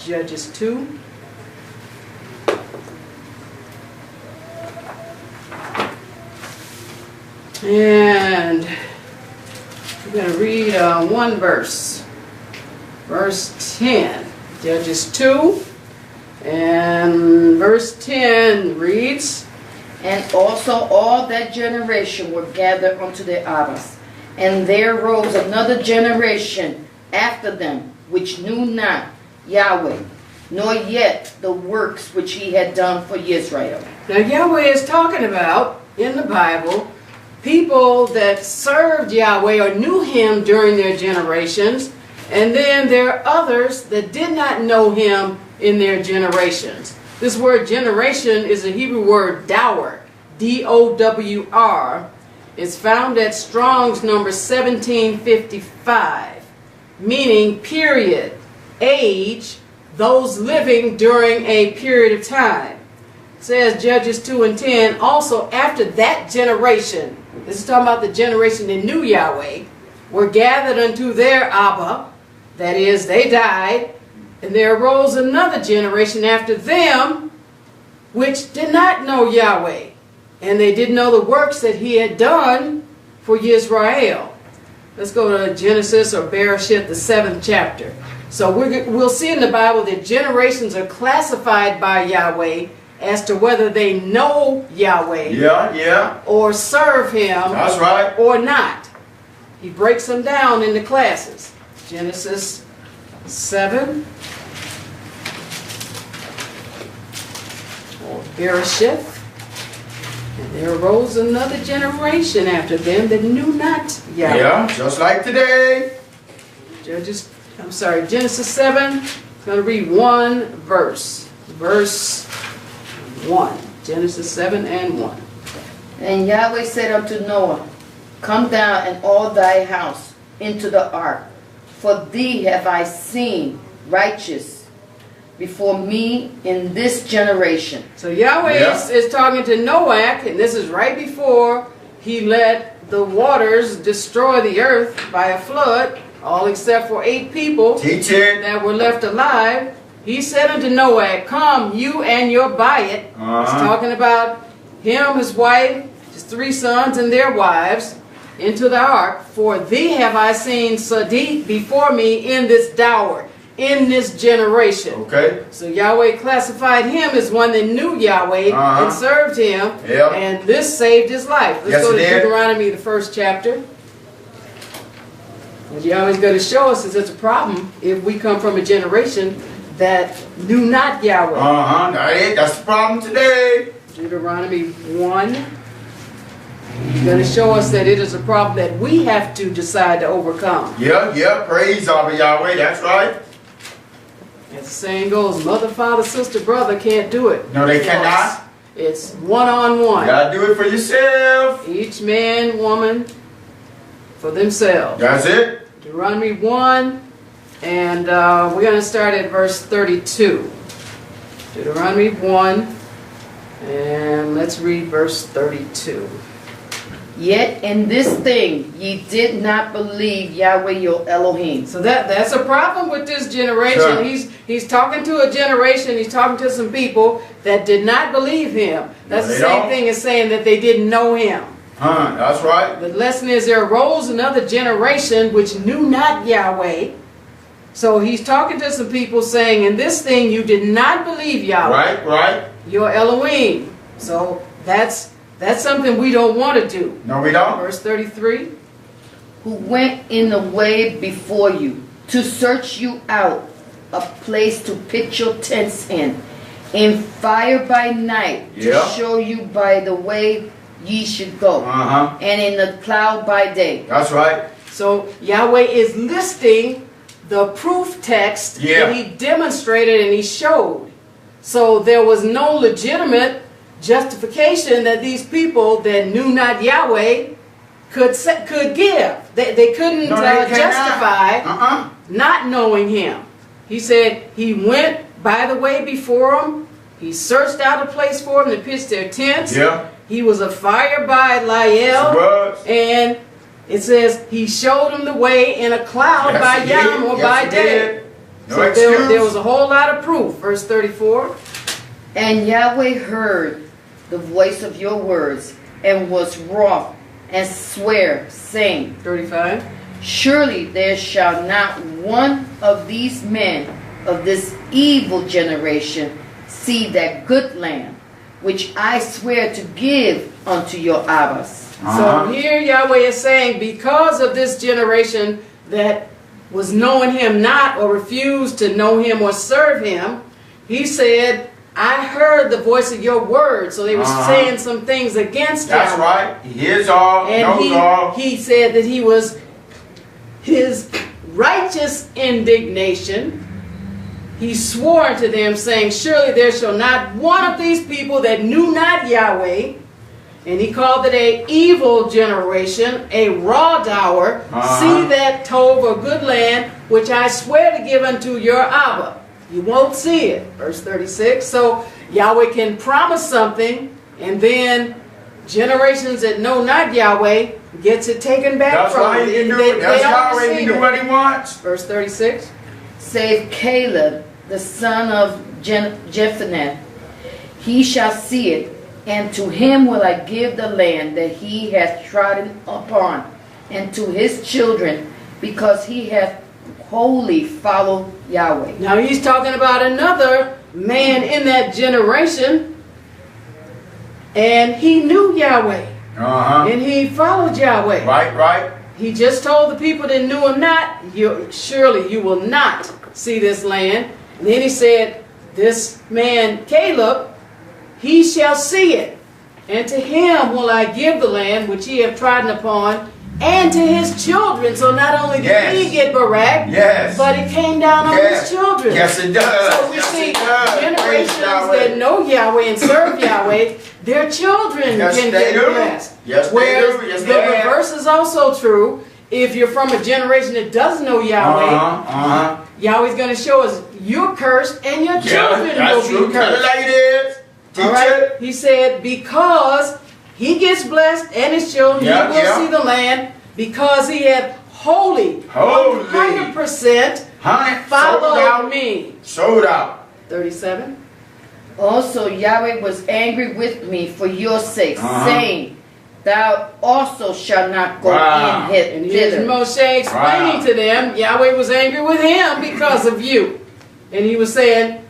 Judges 2. And we're going to read one verse. Verse 10. Judges 2. And verse 10 reads, And also all that generation were gathered unto their Abbas. And there rose another generation after them, which knew not Yahweh, nor yet the works which he had done for Israel. Now Yahweh is talking about, in the Bible, people that served Yahweh or knew him during their generations, and then there are others that did not know him in their generations. This word generation is a Hebrew word dowr, D-O-W-R. It's found at Strong's number 1755, meaning period, age, those living during a period of time. It says Judges 2 and 10, also after that generation, this is talking about the generation that knew Yahweh, were gathered unto their Abba, that is, they died, and there arose another generation after them, which did not know Yahweh, and they didn't know the works that he had done for Yisrael. Let's go to Genesis or Bereshit, the 7th chapter. So we'll see in the Bible that generations are classified by Yahweh as to whether they know Yahweh or serve him or not. He breaks them down into classes. Genesis 7 or Bereshit. And there arose another generation after them that knew not Yahweh. Yeah, just like today. Genesis 7. I'm going to read one verse. Verse 1. Genesis 7 and 1. And Yahweh said unto Noah, Come down and all thy house into the ark, for thee have I seen righteous before me in this generation. So Yahweh is talking to Noah, and this is right before he let the waters destroy the earth by a flood, all except for 8 people that were left alive. He said unto Noah, Come, you and your Bayit. He's talking about him, his wife, his 3 sons and their wives, into the ark. For thee have I seen Sadiq before me in this dower, in this generation. Okay. So Yahweh classified him as one that knew Yahweh and served him, and this saved his life. Let's go to Deuteronomy, the 1st chapter. And Yahweh's going to show us that it's a problem if we come from a generation that knew not Yahweh. That's the problem today. Deuteronomy 1. He's going to show us that it is a problem that we have to decide to overcome. Praise Yahweh, that's right. As the saying goes, mother, father, sister, brother can't do it. No, they cannot. It's one-on-one. You gotta do it for yourself. Each man, woman, for themselves. That's it. Deuteronomy 1, and we're going to start at verse 32. Deuteronomy 1, and let's read verse 32. Yet in this thing ye did not believe Yahweh your Elohim. So that's a problem with this generation. Sure. He's talking to a generation, he's talking to some people that did not believe him. That's the same thing as saying that they didn't know him. That's right. The lesson is there arose another generation which knew not Yahweh. So he's talking to some people saying, in this thing you did not believe Yahweh. Right. Your Elohim. So that's something we don't want to do. No, we don't. Verse 33. Who went in the way before you to search you out a place to pitch your tents in fire by night to show you by the way ye should go, and in the cloud by day. That's right. So Yahweh is listing the proof text that he demonstrated and he showed. So there was no legitimate justification that these people that knew not Yahweh could give. They couldn't justify not knowing him. He said he went by the way before them. He searched out a place for them to pitch their tents. He was a fire by Lael, and it says he showed them the way in a cloud by Yam or by day. No So excuse. there was a whole lot of proof. Verse 34. And Yahweh heard the voice of your words, and was wroth, and sware, saying, 35. Surely there shall not one of these men of this evil generation see that good land, which I swear to give unto your Abbas. So here Yahweh is saying, because of this generation that was knowing him not, or refused to know him or serve him, he said, I heard the voice of your word. So they were saying some things against That's Yahweh. right. He hears all, knows all. He said that he was his righteous indignation. He swore unto them, saying, surely there shall not one of these people that knew not Yahweh. And he called it a evil generation, a raw dower. See that tove or good land, which I swear to give unto your Abba. You won't see it. Verse 36. So Yahweh can promise something, and then generations that know not Yahweh gets it taken back That's from why them. he can do They it. That's don't Yahweh. He receive can do it. what he wants. Verse 36. Save Caleb, the son of Jephunneh. He shall see it, and to him will I give the land that he hath trodden upon, and to his children, because he hath wholly followed Yahweh. Now he's talking about another man in that generation, and he knew Yahweh, and he followed Yahweh. Right. He just told the people that knew him not, surely you will not see this land. And then he said, this man Caleb, he shall see it, and to him will I give the land which he have trodden upon, and to his children. So not only did he get Barak, but it came down on his children. Yes, it does. So we see generations that know Yahweh and serve Yahweh, their children can get blessed. Yes, Whereas they do. Yes, the they have. reverse is also true. If you're from a generation that doesn't know Yahweh, Yahweh's going to show us you're cursed and your children will be cursed. Like it is. All right? He said, because he gets blessed and his children, he will see the land, because he had wholly 100% followed me. Sold out. 37. Also Yahweh was angry with me for your sake, saying, Thou also shalt not go in And here's thither. Moshe explaining to them, Yahweh was angry with him because of you. And he was saying,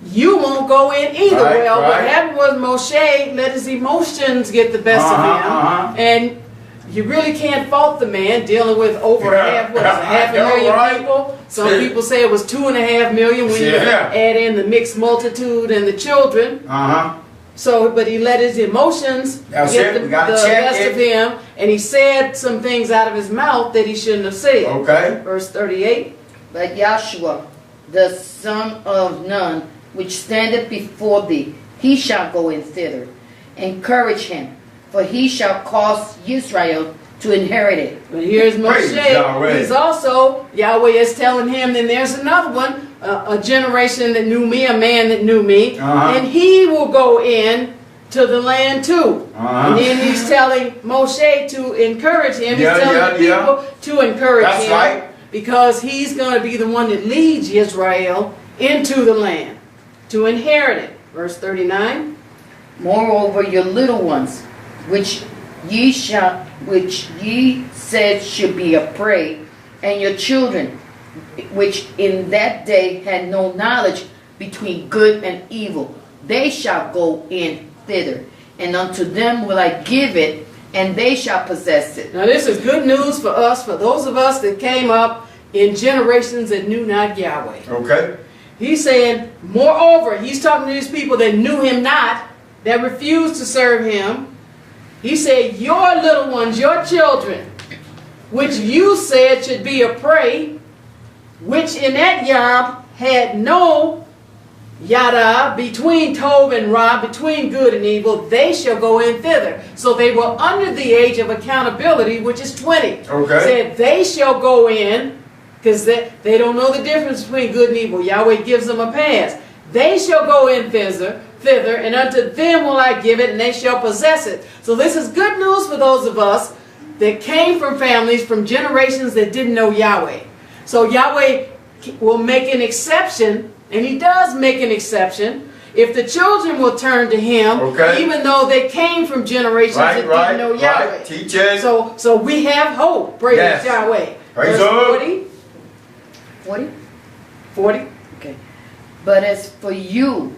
you won't go in either. What happened was Moshe let his emotions get the best of him. And you really can't fault the man dealing with over half a million people. Some people say it was 2.5 million when you add in the mixed multitude and the children. So, but he let his emotions get the best of him, and he said some things out of his mouth that he shouldn't have said. Verse 38. But Yahshua, the son of Nun, which standeth before thee, he shall go in thither. Encourage him, for he shall cause Yisrael to inherit it. But here's Moshe. He's also, Yahweh is telling him, then there's another one, a generation that knew me, a man that knew me, and he will go in to the land too. And then he's telling Moshe to encourage him. He's telling the people to encourage him. Because he's going to be the one that leads Israel into the land to inherit it. Verse 39. Moreover, your little ones, which ye said should be a prey, and your children, which in that day had no knowledge between good and evil, they shall go in thither, and unto them will I give it, and they shall possess it. Now this is good news for us, for those of us that came up in generations that knew not Yahweh. He's saying, moreover, he's talking to these people that knew him not, that refused to serve him. He said, your little ones, your children, which you said should be a prey, which in that yom had no yada between tov and ra, between good and evil, they shall go in thither. So they were under the age of accountability, which is 20. Said they shall go in, because they don't know the difference between good and evil. Yahweh gives them a pass. They shall go in thither, and unto them will I give it, and they shall possess it. So this is good news for those of us that came from families, from generations that didn't know Yahweh. So Yahweh will make an exception, and he does make an exception, if the children will turn to him, even though they came from generations that didn't know Yahweh. Teach it. So we have hope. Praise Yahweh. Praise Verse 40. 40? 40. Okay. But as for you,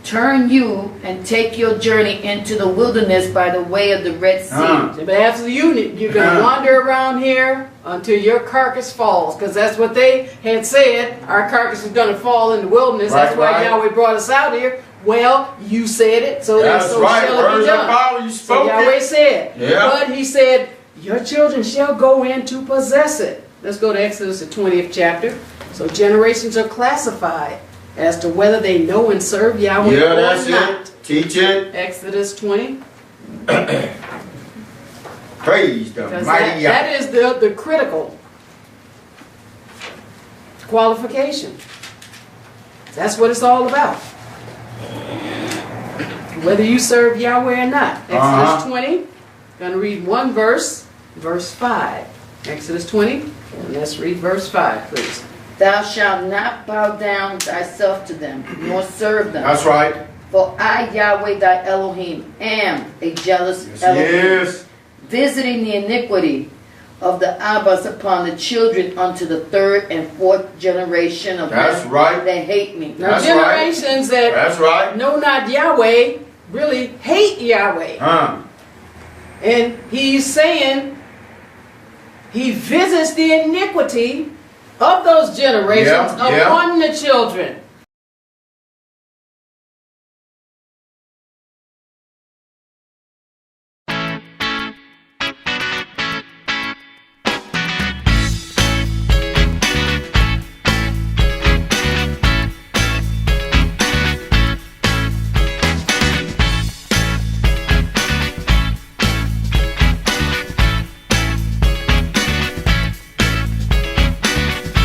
turn you and take your journey into the wilderness by the way of the Red Sea. But after you're going to wander around here until your carcass falls, because that's what they had said. Our carcass is going to fall in the wilderness. That's why Yahweh brought us out here. Well, you said it, so shall it be done. So Yahweh said. But he said, your children shall go in to possess it. Let's go to Exodus, the 20th chapter. So generations are classified as to whether they know and serve Yahweh or not. Teach it. Exodus 20. Praise the mighty Yahweh. That is the critical qualification. That's what it's all about. Whether you serve Yahweh or not. Exodus 20. Going to read one verse, verse 5. Exodus 20. And let's read verse 5, please. Thou shalt not bow down thyself to them, nor serve them. That's right. For I, Yahweh thy Elohim, am a jealous Elohim, visiting the iniquity of the Abbas upon the children unto the third and fourth generation of them that hate me. Now generations that know not Yahweh really hate Yahweh. And he's saying he visits the iniquity of those generations upon the children.